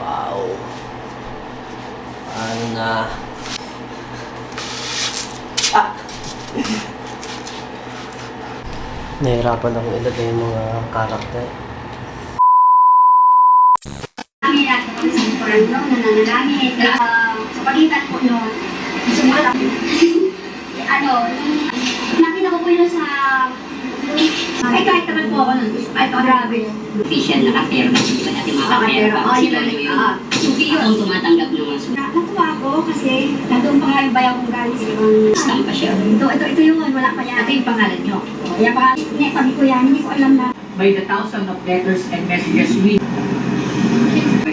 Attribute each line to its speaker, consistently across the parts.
Speaker 1: Wow. Ano na? Nahirapan akong ilagay yung mga karakter.
Speaker 2: Kami natin kami sa Bukurang no, nananalangin. Sa pagitan po no, sumula nakita ko po yun sa kahit naman po ako nun. Ay, grabe.
Speaker 3: Official na kapero na hindi ba natin mga kapero? Sila yung suki yun. Ang tumatanggap ng mga suki.
Speaker 2: Natuwa ako kasi nandun pa nga yung bayaw kong galing sa ibang
Speaker 3: Stamp pa siya.
Speaker 2: Ito yung wala pa yan.
Speaker 3: Ito yung pangalan nyo.
Speaker 2: Kaya pa, sabi ko yan, hindi ko alam na.
Speaker 4: By the thousands of letters and messages we...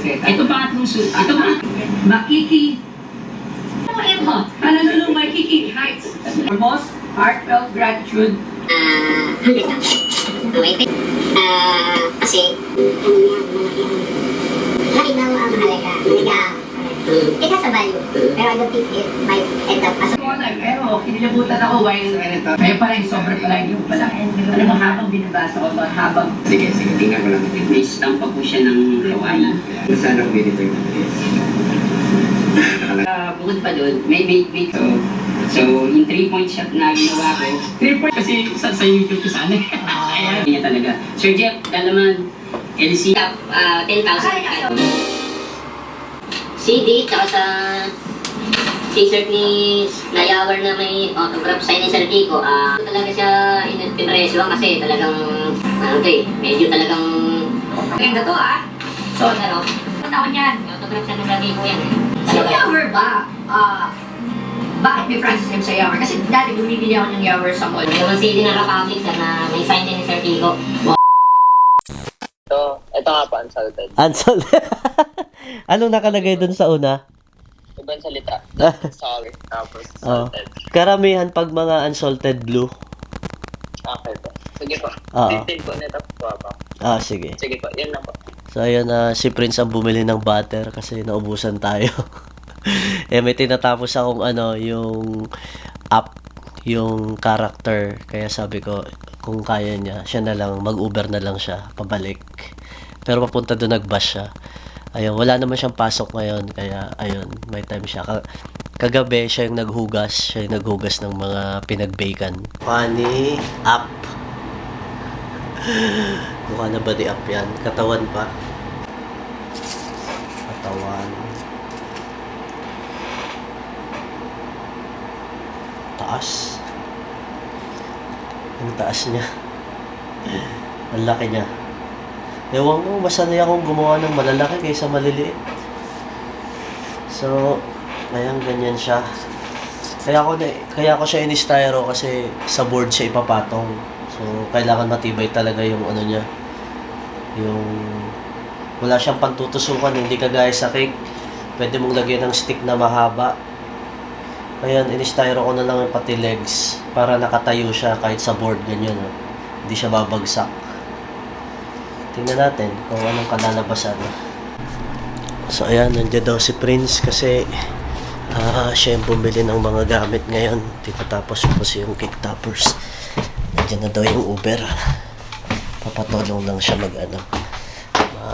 Speaker 3: Ito pangatlong suki. Ito pangatlong.
Speaker 4: Makiki... Pananulong Makiki Heights. For most heartfelt gratitude.
Speaker 3: Wait lang. Kasi...
Speaker 2: Laki ng mahalaga. Ika sa value. Pero I don't think it might end up as
Speaker 4: Pero kinilabutan ako while kaya pala yung sobra pala yung pala. Alam mo, habang binabasa ko ito, habang...
Speaker 3: Sige, tingnan ko lang. May stamp pa po siya ng Hawaii.
Speaker 5: Sana kung ganito yung
Speaker 3: Bukod pa doon, may So, yung 3-point shot na ginawa ko,
Speaker 4: 3 point kasi sa YouTube ko sana.
Speaker 3: ayan, niya talaga. Sir Jeff, Dalaman, LC, 10,000. CD, tsaka sa t-shirt ni Nayawar na may autograph sign ni Sir Kiko, talaga siya pinresyoan kasi talagang, medyo talagang...
Speaker 2: Ganda to
Speaker 3: So, ano?
Speaker 2: Taon yan.
Speaker 3: May autograph siya ng Sir Kiko yan.
Speaker 2: Si Yawer ba? Bakit may Francis M. sa Yawer? Kasi dati bumibili ako ng Yawer sa mall.
Speaker 3: May mga CD ng Republic sir na may sign din ni Sir Kiko.
Speaker 5: Ito nga po, unsalted.
Speaker 1: Unsalted. Anong nakalagay dun sa una?
Speaker 5: Ibang salita. Sorry. Tapos,
Speaker 1: Oh.
Speaker 5: salted.
Speaker 1: Karamihan pag mga unsalted blue.
Speaker 5: Okay po. Sige po.
Speaker 1: Oo.
Speaker 5: 15 po, nito po ako.
Speaker 1: Sige.
Speaker 5: Sige po, yun na po.
Speaker 1: So, ayun na si Prince ang bumili ng butter kasi naubusan tayo. May tinatapos akong yung app, yung character. Kaya sabi ko, kung kaya niya, siya na lang, mag-Uber na lang siya, pabalik. Pero papunta doon nag-bus siya. Ayun, wala naman siyang pasok ngayon. Kaya, ayun, may time siya. Kagabi, siya yung naghugas. Siya yung naghugas ng mga pinag-bakan. Funny app. Mukha na ba di up yan? Katawan pa. Katawan. Taas. Ang taas niya. Ang laki niya. Ewan ko, mas sanay akong gumawa ng malalaki kaysa maliliit. So, ayan, ganyan siya. Kaya ko siya in-styro kasi sa board siya ipapatong. So, kailangan matibay talaga yung niya. Yung wala siyang pantutusukan, hindi kagaya sa cake. Pwede mong lagyan ng stick na mahaba. Ayan, in-styro ko na lang yung pati legs para nakatayo siya kahit sa board ganyan. Hindi siya babagsak. Tingnan natin kung anong kalalabasan. So ayan, nandiyan daw si Prince kasi siya yung bumili ng mga gamit ngayon. Tinatapos po siya yung cake toppers. Nandiyan na daw yung Uber. Papatulong lang siya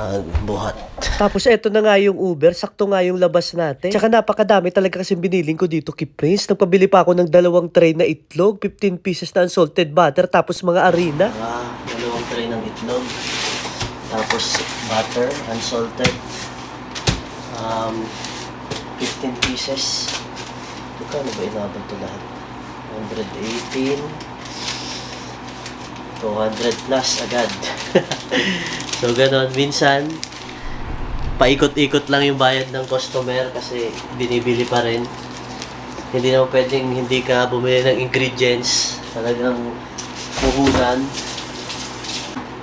Speaker 1: magbuhat. Tapos eto na nga yung Uber, sakto nga yung labas natin. Tsaka napakadami talaga kasi biniling ko dito kay Prince. Nagpabili pa ako ng 2 tray na itlog, 15 pieces na unsalted butter, tapos mga harina. 2 tray ng itlog. Tapos butter, unsalted. 15 pieces. Magkano ba inabot ito lahat? 118. 200 plus agad. So, ganon. Minsan, paikot-ikot lang yung bayad ng customer kasi binibili pa rin. Hindi naman pwedeng hindi ka bumili ng ingredients. Talagang puhunan.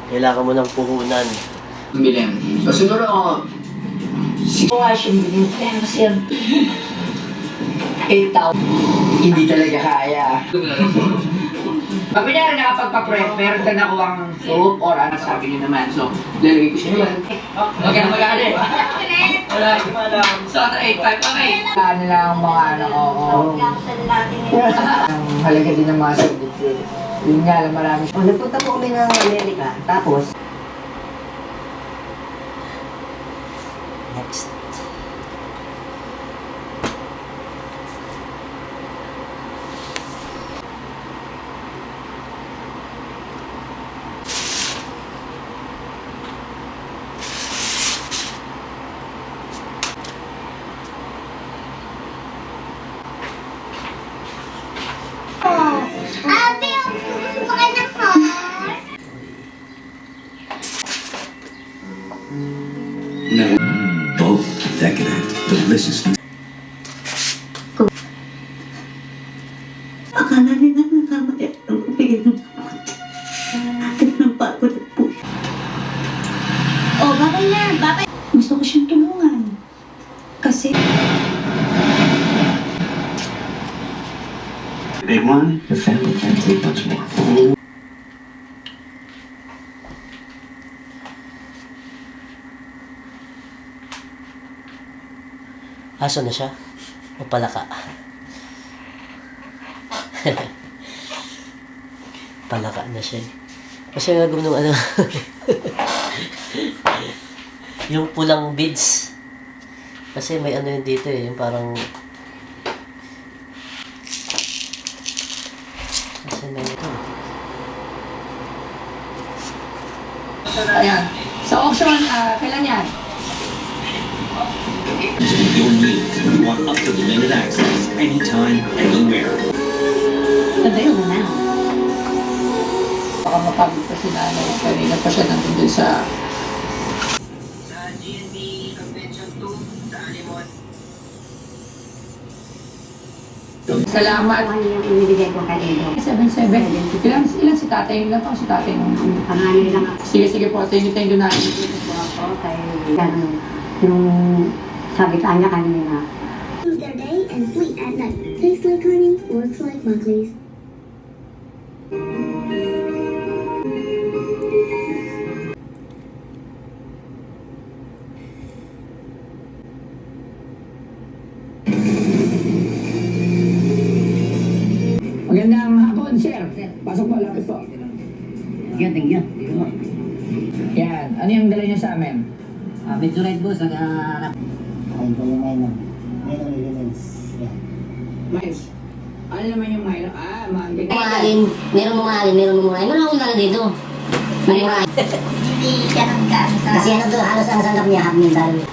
Speaker 1: Kailangan mo ng puhunan.
Speaker 4: Bilang. So, siguro ako...
Speaker 2: Pero sir,
Speaker 4: 8,000. Hindi talaga kaya. Pag kunyari nakapagpa-prep, meron ka nakuha ng soup or ano sabi niyo naman. So, lalagay ko siya naman. Huwag ka na mag-aalit. Wala, hindi mo alam. So, 8,500, okay. Ano lang ang mga ang halaga din ng mga service. Yun nga lang marami.
Speaker 6: Nagpunta po kami ng Amerika, tapos
Speaker 1: Next.
Speaker 2: Ate, gusto ka ng heart?
Speaker 6: Both decadent, deliciously.
Speaker 7: Akala nila nagkamali ang bigay ng takot. At ng pagod at puso.
Speaker 2: Oh, babay na, babay.
Speaker 7: Gusto ko siyang tulungan. Kasi
Speaker 6: Big one, the family can't take much more.
Speaker 1: Aso na siya? O palaka? Palaka na siya eh. Kasi nga nung ano, yung pulang beads. Kasi may ano yun dito eh, yung parang... Kasi na ito.
Speaker 4: Ayan. Sa auction, kailan yan?
Speaker 6: Your needs when you want up to the limit access, anytime, anywhere.
Speaker 7: available now.
Speaker 4: Baka mapagod pa si nanay. Kanina pa siya nandun dun sa... Salamat.
Speaker 2: Ano yung inibigay ko kay Edo?
Speaker 4: 7-7. Ilan si tatay? Ilan pa si tatay nung...
Speaker 2: Pangalan lang ako.
Speaker 4: Sige po. Thank you natin.
Speaker 2: Po ako kay gano'n. Yung sabitan niya kanina.
Speaker 8: Their day and sleep at night. Tastes like honey, works like Buckley's.
Speaker 4: Magandang hapon, sir. Pasok po, lapit po.
Speaker 3: Thank you.
Speaker 4: Yan. Ano yung dala niyo sa amin?
Speaker 3: Medyo right boss,
Speaker 4: Mais. Ano naman yung Milo? Manggit.
Speaker 3: meron mamahalin. Wala akong dala dito. Mamahalin.
Speaker 2: Hindi siya nagkaano sa...
Speaker 3: Kasi ano to, halos ang sandap niya, half mil dalo.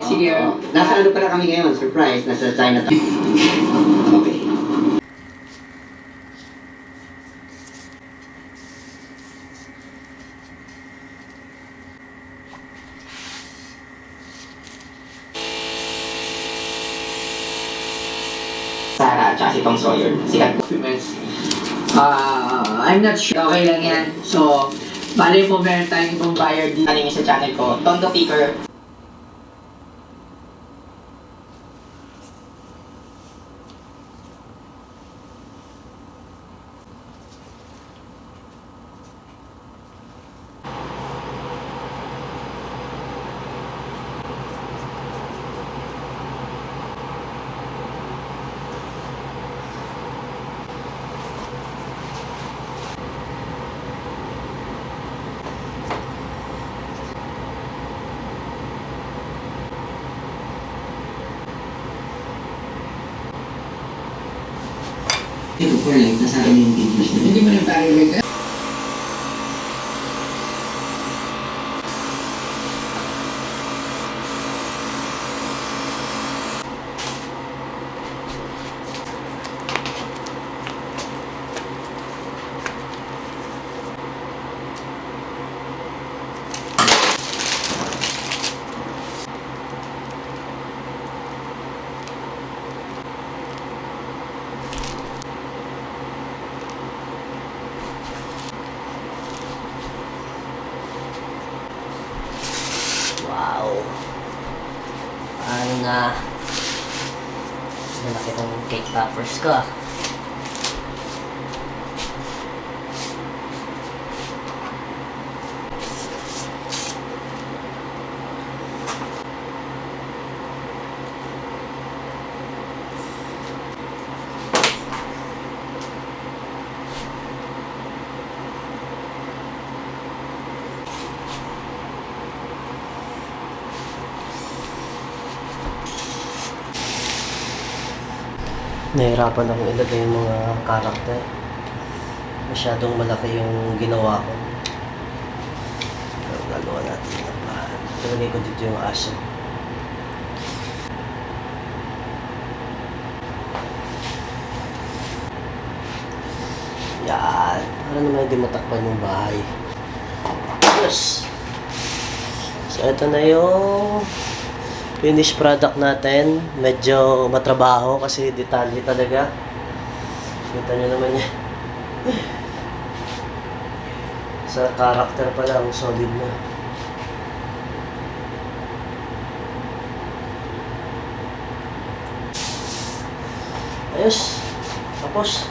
Speaker 4: Sige.
Speaker 9: Nasa ano pala kami ngayon? Surprise, nasa Chinatown. Okay. Sarah at saka si Tom Sawyer. Sikat po.
Speaker 4: I'm not sure. Okay lang yan. So, bali po meron tayong ibang buyer dito.
Speaker 9: Ano yung sa channel ko? Tondo Picker. Ito for life, nasa akin yung videos na.
Speaker 4: Hindi mo na pare
Speaker 3: mga malaki ng cake toppers ko.
Speaker 1: Nahirapan akong ilagay yung mga karakter. Masyadong malaki yung ginawa ko. Pero gagawa natin ng bahan. Ilagay ko dito yung aso. Yan. Para naman hindi matakpan yung bahay. Yes! So, ito na yung finished product natin. Medyo matrabaho kasi detalye talaga. Kita nyo naman yan. Sa character pa lang, solid na. Ayos. Tapos.